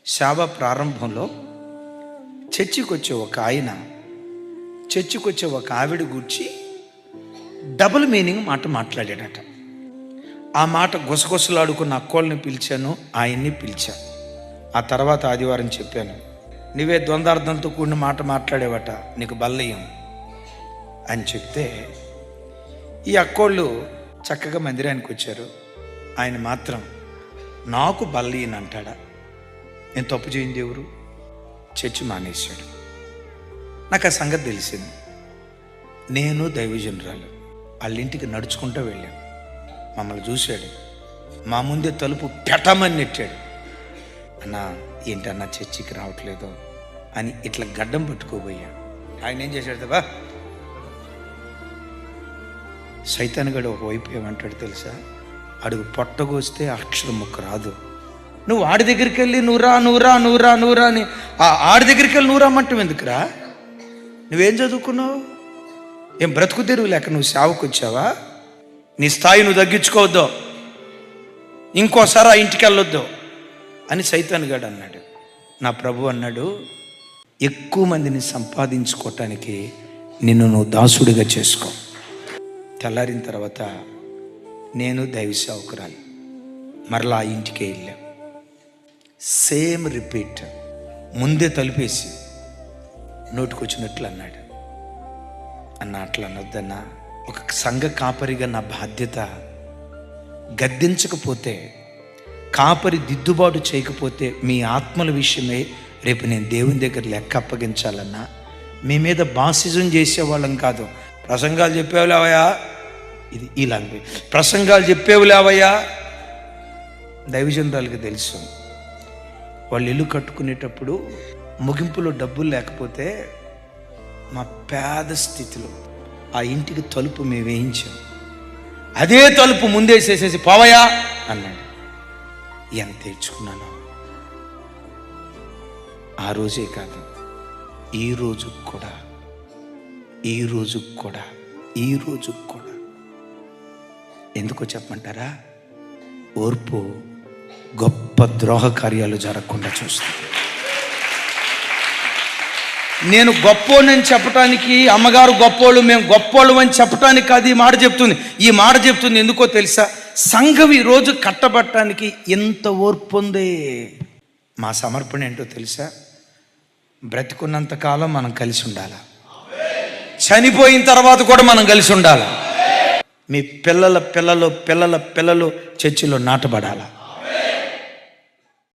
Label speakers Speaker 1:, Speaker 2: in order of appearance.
Speaker 1: సేవ ప్రారంభంలో చర్చికి వచ్చే ఒక ఆవిడ గూర్చి డబుల్ మీనింగ్ మాట మాట్లాడాడట. ఆ మాట గుసగుసలాడుకున్న అక్కోళ్ళని పిలిచాను, ఆయన్ని పిలిచాను. ఆ తర్వాత ఆదివారం చెప్పాను, నువ్వే ద్వంద్వార్థంతో కూడిన మాట మాట్లాడేవట, నీకు బల్లయ్యం అని చెప్తే ఈ అక్కోళ్ళు చక్కగా మందిరానికి వచ్చారు. ఆయన మాత్రం నాకు బల్లయ్యని అంటాడా? నేను తప్పు చేయింది ఎవరు? చర్చి మానేశాడు. నాకు ఆ సంగతి తెలిసింది. నేను దైవజనురాలు వాళ్ళ ఇంటికి నడుచుకుంటూ వెళ్ళాను. మమ్మల్ని చూశాడు, మా ముందే తలుపు పెట్టమని నెట్టాడు. అన్నా ఏంటన్నా చర్చికి రావట్లేదు అని ఇట్లా గడ్డం పట్టుకోబోయాడు. ఆయన ఏం చేశాడు? బా సైతాన్గడు ఒకవైపు ఏమంటాడు తెలుసా? అడుగు పొట్టగోస్తే అక్షరం ముక్క రాదు. నువ్వు ఆడి దగ్గరికి వెళ్ళి నూరా అని ఆడి దగ్గరికి వెళ్ళి నూరామంటావు ఎందుకురా? నువ్వేం చదువుకున్నావు? ఏం బ్రతుకు తెరువు లేక నువ్వు సేవకు వచ్చావా? నీ స్థాయి నువ్వు తగ్గించుకోవద్దు, ఇంకోసారి ఆ ఇంటికి వెళ్ళొద్దు అని సైతాన్గాడు అన్నాడు. నా ప్రభు అన్నాడు, ఎక్కువ మందిని సంపాదించుకోవటానికి నిన్ను నువ్వు దాసుడిగా చేసుకో. తెల్లారిన తర్వాత నేను దైవ సేవకురాలు మరలా ఆ ఇంటికే వెళ్ళాం. Same repeat. ముందే తలుపేసి నోటికొచ్చినట్లు అన్నాడు. అట్లా అనొద్దన్నా, ఒక సంఘ కాపరిగా నా బాధ్యత. గద్దించకపోతే, కాపరి దిద్దుబాటు చేయకపోతే మీ ఆత్మల విషయమే రేపు నేను దేవుని దగ్గర లెక్క అప్పగించాలన్నా. మీ మీద బాసిజం చేసేవాళ్ళం కాదు. ప్రసంగాలు చెప్పేవులేవయ్యా, ఇది ఈ లాంగ్వేజ్, ప్రసంగాలు చెప్పేవులేవయ్యా. దైవజనురాలకి తెలుసు, వాళ్ళు ఇల్లు కట్టుకునేటప్పుడు ముగింపులో డబ్బులు లేకపోతే మా పేద స్థితిలో ఆ ఇంటికి తలుపు మేము వేయించాం. అదే తలుపు ముందేసేసేసి పోవయా అన్నాడు. ఎంత తెచ్చుకున్నాను. ఆ రోజే కాదు, ఈ రోజు కూడా ఎందుకో చెప్పమంటారా? ఓర్పు గొప్ప ద్రోహ కార్యాలు జరగకుండా చూస్తుంది. నేను గొప్పోనని చెప్పటానికి, అమ్మగారు గొప్పోళ్ళు, మేము గొప్పోళ్ళు అని చెప్పటానికి కాదు ఈ మాట చెప్తుంది. ఈ మాట చెప్తుంది ఎందుకో తెలుసా? సంఘం ఈ రోజు కట్టబట్టడానికి ఎంత ఓర్పు ఉంది. మా సమర్పణ ఏంటో తెలుసా? బ్రతికున్నంత కాలం మనం కలిసి ఉండాలి, చనిపోయిన తర్వాత కూడా మనం కలిసి ఉండాలి. మీ పిల్లల పిల్లలు చర్చిలో నాటబడాలి.